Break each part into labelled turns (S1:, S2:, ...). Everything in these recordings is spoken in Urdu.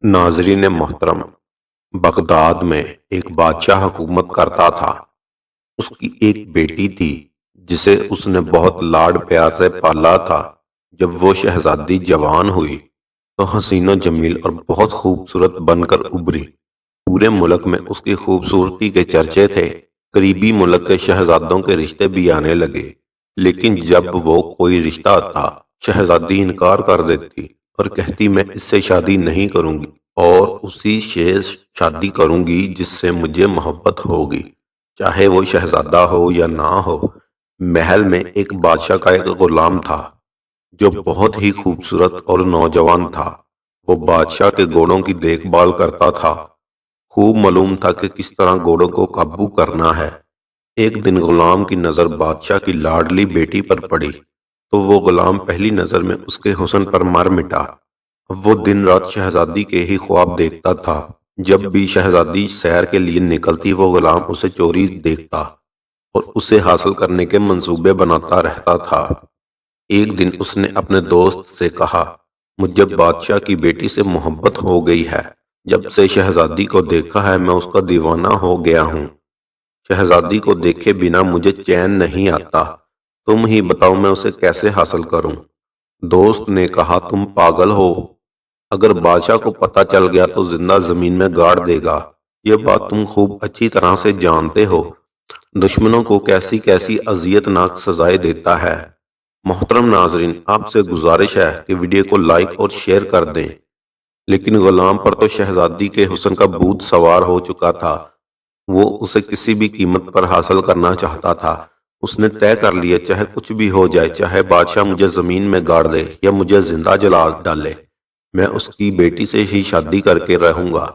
S1: ناظرین محترم، بغداد میں ایک بادشاہ حکومت کرتا تھا۔ اس کی ایک بیٹی تھی جسے اس نے بہت لاڈ پیار سے پالا تھا۔ جب وہ شہزادی جوان ہوئی تو حسین و جمیل اور بہت خوبصورت بن کر ابھری۔ پورے ملک میں اس کی خوبصورتی کے چرچے تھے۔ قریبی ملک کے شہزادوں کے رشتے بھی آنے لگے، لیکن جب وہ کوئی رشتہ آتا شہزادی انکار کر دیتی اور کہتی میں اس سے شادی نہیں کروں گی اور اسی سے شادی کروں گی جس سے مجھے محبت ہوگی، چاہے وہ شہزادہ ہو یا نہ ہو۔ محل میں ایک بادشاہ کا ایک غلام تھا جو بہت ہی خوبصورت اور نوجوان تھا۔ وہ بادشاہ کے گھوڑوں کی دیکھ بھال کرتا تھا۔ خوب معلوم تھا کہ کس طرح گھوڑوں کو قابو کرنا ہے۔ ایک دن غلام کی نظر بادشاہ کی لاڈلی بیٹی پر پڑی تو وہ غلام پہلی نظر میں اس کے حسن پر مر مٹا۔ اب وہ دن رات شہزادی کے ہی خواب دیکھتا تھا۔ جب بھی شہزادی سیر کے لیے نکلتی وہ غلام اسے چوری دیکھتا اور اسے حاصل کرنے کے منصوبے بناتا رہتا تھا۔ ایک دن اس نے اپنے دوست سے کہا، مجھے بادشاہ کی بیٹی سے محبت ہو گئی ہے۔ جب سے شہزادی کو دیکھا ہے میں اس کا دیوانہ ہو گیا ہوں۔ شہزادی کو دیکھے بنا مجھے چین نہیں آتا۔ تم ہی بتاؤ میں اسے کیسے حاصل کروں؟ دوست نے کہا، تم پاگل ہو؟ اگر بادشاہ کو پتہ چل گیا تو زندہ زمین میں گاڑ دے گا۔ یہ بات تم خوب اچھی طرح سے جانتے ہو۔ دشمنوں کو کیسی کیسی اذیت ناک سزائیں دیتا ہے۔ محترم ناظرین، آپ سے گزارش ہے کہ ویڈیو کو لائک اور شیئر کر دیں۔ لیکن غلام پر تو شہزادی کے حسن کا بھوت سوار ہو چکا تھا۔ وہ اسے کسی بھی قیمت پر حاصل کرنا چاہتا تھا۔ اس نے طے کر لیا، چاہے کچھ بھی ہو جائے، چاہے بادشاہ مجھے زمین میں گاڑ دے یا مجھے زندہ جلا ڈالے، میں اس کی بیٹی سے ہی شادی کر کے رہوں گا۔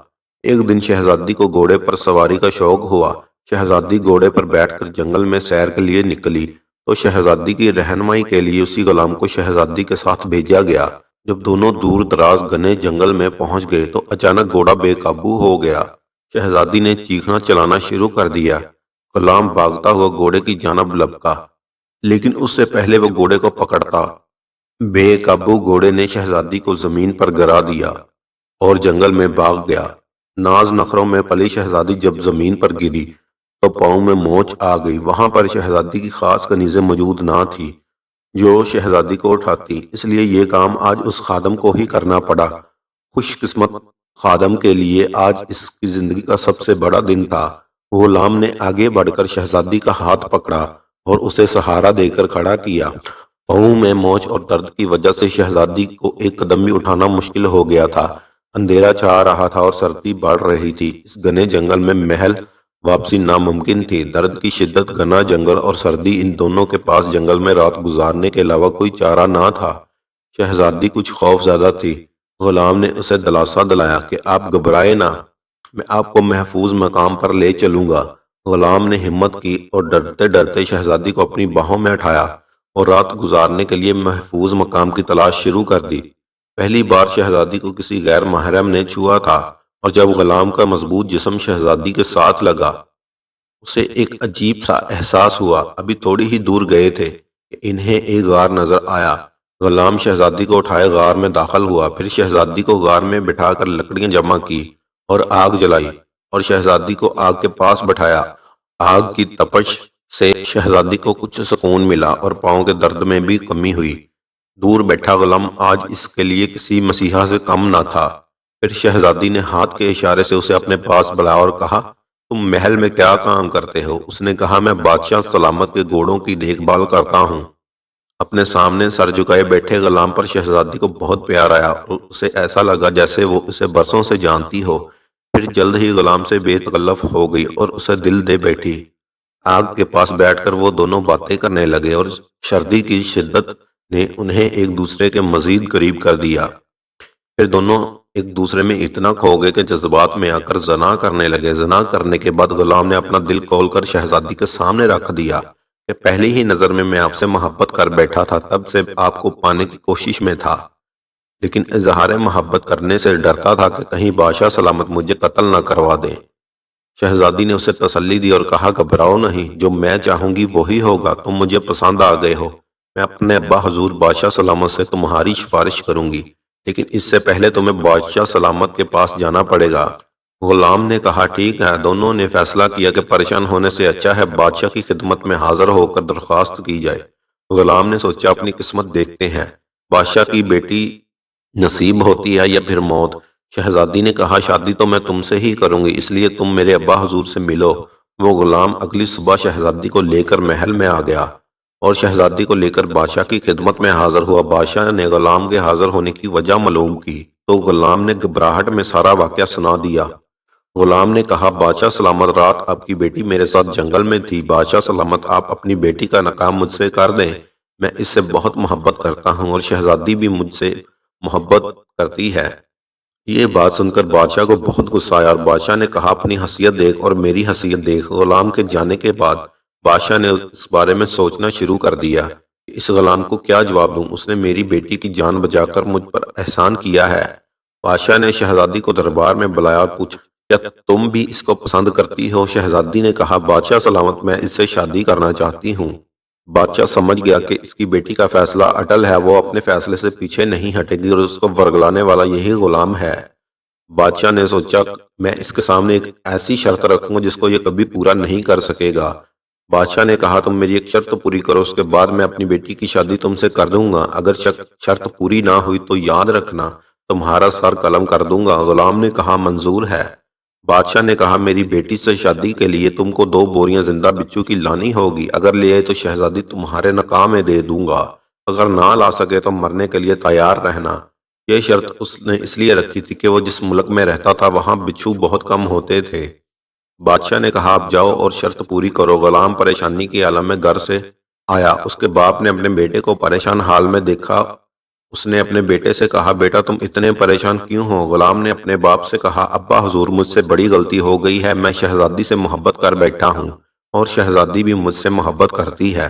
S1: ایک دن شہزادی کو گھوڑے پر سواری کا شوق ہوا۔ شہزادی گھوڑے پر بیٹھ کر جنگل میں سیر کے لیے نکلی تو شہزادی کی رہنمائی کے لیے اسی غلام کو شہزادی کے ساتھ بھیجا گیا۔ جب دونوں دور دراز گھنے جنگل میں پہنچ گئے تو اچانک گھوڑا بے قابو ہو گیا۔ شہزادی نے چیخنا چلانا شروع کر دیا۔ غلام بھاگتا ہوا گھوڑے کی جانب لپکا، لیکن اس سے پہلے وہ گھوڑے کو پکڑتا۔ بے قابو گھوڑے نے شہزادی کو زمین پر گرا دیا اور جنگل میں بھاگ گیا۔ ناز نخروں میں پلی شہزادی جب زمین پر گری تو پاؤں میں موچ آ گئی۔ وہاں پر شہزادی کی خاص کنیزیں موجود نہ تھی جو شہزادی کو اٹھاتی، اس لیے یہ کام آج اس خادم کو ہی کرنا پڑا۔ خوش قسمت خادم کے لیے آج اس کی زندگی کا سب سے بڑا دن تھا۔ غلام نے آگے بڑھ کر شہزادی کا ہاتھ پکڑا اور اسے سہارا دے کر کھڑا کیا۔ پاؤں میں موچ اور درد کی وجہ سے شہزادی کو ایک قدم بھی اٹھانا مشکل ہو گیا تھا۔ اندھیرا چھا رہا تھا اور سردی بڑھ رہی تھی۔ اس گھنے جنگل میں محل واپسی ناممکن تھی۔ درد کی شدت، گھنا جنگل اور سردی، ان دونوں کے پاس جنگل میں رات گزارنے کے علاوہ کوئی چارہ نہ تھا۔ شہزادی کچھ خوف زدہ تھی۔ غلام نے اسے دلاسا دلایا کہ آپ گھبرائیں نہ، میں آپ کو محفوظ مقام پر لے چلوں گا۔ غلام نے ہمت کی اور ڈرتے ڈرتے شہزادی کو اپنی باہوں میں اٹھایا اور رات گزارنے کے لیے محفوظ مقام کی تلاش شروع کر دی۔ پہلی بار شہزادی کو کسی غیر محرم نے چھوا تھا اور جب غلام کا مضبوط جسم شہزادی کے ساتھ لگا اسے ایک عجیب سا احساس ہوا۔ ابھی تھوڑی ہی دور گئے تھے کہ انہیں ایک غار نظر آیا۔ غلام شہزادی کو اٹھائے غار میں داخل ہوا، پھر شہزادی کو غار میں بٹھا کر لکڑیاں جمع کی اور آگ جلائی اور شہزادی کو آگ کے پاس بٹھایا۔ آگ کی تپش سے شہزادی کو کچھ سکون ملا اور پاؤں کے درد میں بھی کمی ہوئی۔ دور بیٹھا غلام آج اس کے لیے کسی مسیحا سے کم نہ تھا۔ پھر شہزادی نے ہاتھ کے اشارے سے اسے اپنے پاس بلایا اور کہا، تم محل میں کیا کام کرتے ہو؟ اس نے کہا، میں بادشاہ سلامت کے گھوڑوں کی دیکھ بھال کرتا ہوں۔ اپنے سامنے سر جھکائے بیٹھے غلام پر شہزادی کو بہت پیار آیا اور اسے ایسا لگا جیسے وہ اسے برسوں سے جانتی ہو۔ پھر جلد ہی غلام سے بے تکلف ہو گئی اور اسے دل دے بیٹھی۔ آگ کے پاس بیٹھ کر وہ دونوں باتیں کرنے لگے اور سردی کی شدت نے انہیں ایک دوسرے کے مزید قریب کر دیا۔ پھر دونوں ایک دوسرے میں اتنا کھو گئے کہ جذبات میں آ کر زنا کرنے لگے۔ زنا کرنے کے بعد غلام نے اپنا دل کھول کر شہزادی کے سامنے رکھ دیا کہ پہلی ہی نظر میں آپ سے محبت کر بیٹھا تھا، تب سے آپ کو پانے کی کوشش میں تھا، لیکن اظہار محبت کرنے سے ڈرتا تھا کہ کہیں بادشاہ سلامت مجھے قتل نہ کروا دیں۔ شہزادی نے اسے تسلی دی اور کہا، گھبراؤ نہیں، جو میں چاہوں گی وہی ہوگا۔ تم مجھے پسند آ گئے ہو، میں اپنے ابا حضور بادشاہ سلامت سے تمہاری سفارش کروں گی، لیکن اس سے پہلے تمہیں بادشاہ سلامت کے پاس جانا پڑے گا۔ غلام نے کہا ٹھیک ہے۔ دونوں نے فیصلہ کیا کہ پریشان ہونے سے اچھا ہے بادشاہ کی خدمت میں حاضر ہو کر درخواست کی جائے۔ غلام نے سوچا اپنی قسمت دیکھتے ہیں، بادشاہ کی بیٹی نصیب ہوتی ہے یا پھر موت۔ شہزادی نے کہا شادی تو میں تم سے ہی کروں گی، اس لیے تم میرے ابا حضور سے ملو۔ وہ غلام اگلی صبح شہزادی کو لے کر محل میں آ گیا اور شہزادی کو لے کر بادشاہ کی خدمت میں حاضر ہوا۔ بادشاہ نے غلام کے حاضر ہونے کی وجہ معلوم کی تو غلام نے گھبراہٹ میں سارا واقعہ سنا دیا۔ غلام نے کہا بادشاہ سلامت، رات آپ کی بیٹی میرے ساتھ جنگل میں تھی۔ بادشاہ سلامت، آپ اپنی بیٹی کا نکاح مجھ سے کر دیں، میں اس سے بہت محبت کرتا ہوں اور شہزادی بھی مجھ سے محبت کرتی ہے۔ یہ بات سن کر بادشاہ کو بہت غصہ آیا اور بادشاہ نے کہا اپنی حیثیت دیکھ اور میری حیثیت دیکھ۔ غلام کے جانے کے بعد بادشاہ نے اس بارے میں سوچنا شروع کر دیا کہ اس غلام کو کیا جواب دوں، اس نے میری بیٹی کی جان بچا کر مجھ پر احسان کیا ہے۔ بادشاہ نے شہزادی کو دربار میں بلایا اور پوچھا کیا تم بھی اس کو پسند کرتی ہو؟ شہزادی نے کہا بادشاہ سلامت، میں اس سے شادی کرنا چاہتی ہوں۔ بادشاہ سمجھ گیا کہ اس کی بیٹی کا فیصلہ اٹل ہے، وہ اپنے فیصلے سے پیچھے نہیں ہٹے گی اور اس کو ورگلانے والا یہی غلام ہے۔ بادشاہ نے سوچا میں اس کے سامنے ایک ایسی شرط رکھوں گا جس کو یہ کبھی پورا نہیں کر سکے گا۔ بادشاہ نے کہا تم میری ایک شرط پوری کرو، اس کے بعد میں اپنی بیٹی کی شادی تم سے کر دوں گا۔ اگر شرط پوری نہ ہوئی تو یاد رکھنا تمہارا سر قلم کر دوں گا۔ غلام نے کہا منظور ہے۔ بادشاہ نے کہا میری بیٹی سے شادی کے لیے تم کو 2 بوریاں زندہ بچھو کی لانی ہوگی، اگر لے آئے تو شہزادی تمہارے نکاح میں دے دوں گا، اگر نہ لا سکے تو مرنے کے لیے تیار رہنا۔ یہ شرط اس نے اس لیے رکھی تھی کہ وہ جس ملک میں رہتا تھا وہاں بچھو بہت کم ہوتے تھے۔ بادشاہ نے کہا اب جاؤ اور شرط پوری کرو۔ غلام پریشانی کے عالم میں گھر سے آیا، اس کے باپ نے اپنے بیٹے کو پریشان حال میں دیکھا۔ اس نے اپنے بیٹے سے کہا بیٹا تم اتنے پریشان کیوں ہو؟ غلام نے اپنے باپ سے کہا ابا حضور مجھ سے بڑی غلطی ہو گئی ہے، میں شہزادی سے محبت کر بیٹھا ہوں اور شہزادی بھی مجھ سے محبت کرتی ہے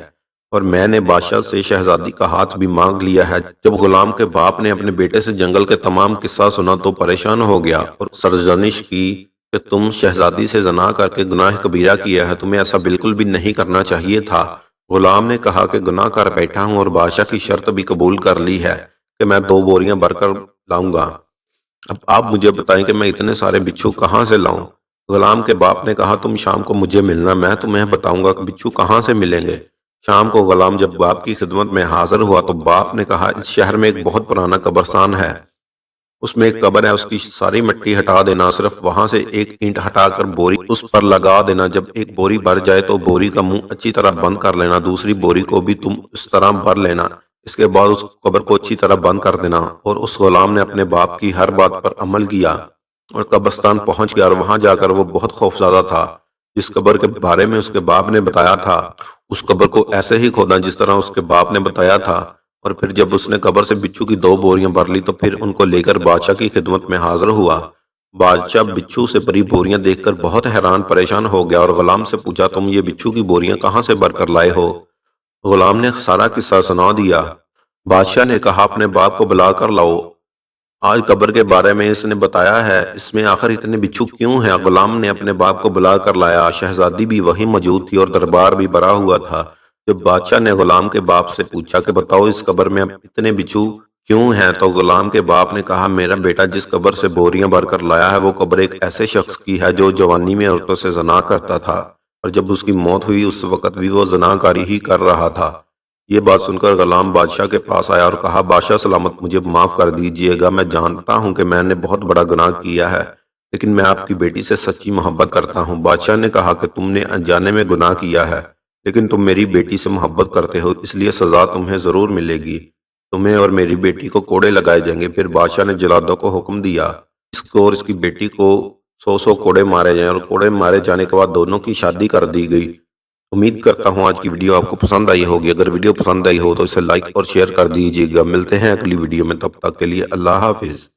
S1: اور میں نے بادشاہ سے شہزادی کا ہاتھ بھی مانگ لیا ہے۔ جب غلام کے باپ نے اپنے بیٹے سے جنگل کے تمام قصہ سنا تو پریشان ہو گیا اور سرزنش کی کہ تم شہزادی سے زنا کر کے گناہ کبیرہ کیا ہے، تمہیں ایسا بالکل بھی نہیں کرنا چاہیے تھا۔ غلام نے کہا کہ گناہ کر بیٹھا ہوں اور بادشاہ کی شرط بھی قبول کر لی ہے کہ میں 2 بوریاں بھر کر لاؤں گا۔ اب آپ مجھے بتائیں کہ میں اتنے سارے بچھو کہاں سے لاؤں؟ غلام کے باپ نے کہا تم شام کو مجھے ملنا، میں تمہیں بتاؤں گا کہ بچھو کہاں سے ملیں گے۔ شام کو غلام جب باپ کی خدمت میں حاضر ہوا تو باپ نے کہا اس شہر میں ایک بہت پرانا قبرستان ہے، اس میں ایک قبر ہے، اس کی ساری مٹی ہٹا دینا، صرف وہاں سے ایک اینٹ ہٹا کر بوری اس پر لگا دینا، جب ایک بوری بھر جائے تو بوری کا منہ اچھی طرح بند کر لینا، دوسری بوری کو بھی تم اس طرح بھر لینا، اس کے بعد اس قبر کو اچھی طرح بند کر دینا۔ اور اس غلام نے اپنے باپ کی ہر بات پر عمل کیا اور قبرستان پہنچ گیا اور وہاں جا کر وہ بہت خوفزدہ تھا۔ جس قبر کے بارے میں اس کے باپ نے بتایا تھا اس قبر کو ایسے ہی کھودا جس طرح اس کے باپ نے بتایا تھا، اور پھر جب اس نے قبر سے بچھو کی 2 بوریاں بھر لی تو پھر ان کو لے کر بادشاہ کی خدمت میں حاضر ہوا۔ بادشاہ بچھو سے بھری بوریاں دیکھ کر بہت حیران پریشان ہو گیا اور غلام سے پوچھا تم یہ بچھو کی بوریاں کہاں سے بھر کر لائے ہو؟ غلام نے سارا قصہ سنا دیا۔ بادشاہ نے کہا اپنے باپ کو بلا کر لاؤ، آج قبر کے بارے میں اس نے بتایا ہے، اس میں آخر اتنے بچھو کیوں ہیں؟ غلام نے اپنے باپ کو بلا کر لایا، شہزادی بھی وہیں موجود تھی اور دربار بھی بھرا ہوا تھا۔ جب بادشاہ نے غلام کے باپ سے پوچھا کہ بتاؤ اس قبر میں اتنے بچھو کیوں ہیں، تو غلام کے باپ نے کہا میرا بیٹا جس قبر سے بوریاں بھر کر لایا ہے وہ قبر ایک ایسے شخص کی ہے جو جوانی میں عورتوں سے زنا کرتا تھا اور جب اس کی موت ہوئی اس وقت بھی وہ زنا کاری ہی کر رہا تھا۔ یہ بات سن کر غلام بادشاہ کے پاس آیا اور کہا بادشاہ سلامت مجھے معاف کر دیجئے گا، میں جانتا ہوں کہ میں نے بہت بڑا گناہ کیا ہے لیکن میں آپ کی بیٹی سے سچی محبت کرتا ہوں۔ بادشاہ نے کہا کہ تم نے انجانے میں گناہ کیا ہے لیکن تم میری بیٹی سے محبت کرتے ہو اس لیے سزا تمہیں ضرور ملے گی، تمہیں اور میری بیٹی کو کوڑے لگائے جائیں گے۔ پھر بادشاہ نے جلادوں کو حکم دیا اس کو اور اس کی بیٹی کو 100 کوڑے مارے جائیں اور کوڑے مارے جانے کے بعد دونوں کی شادی کر دی گئی۔ امید کرتا ہوں آج کی ویڈیو آپ کو پسند آئی ہوگی، اگر ویڈیو پسند آئی ہو تو اسے لائک اور شیئر کر دیجیے گا۔ ملتے ہیں اگلی ویڈیو میں، تب تک کے لیے اللہ حافظ۔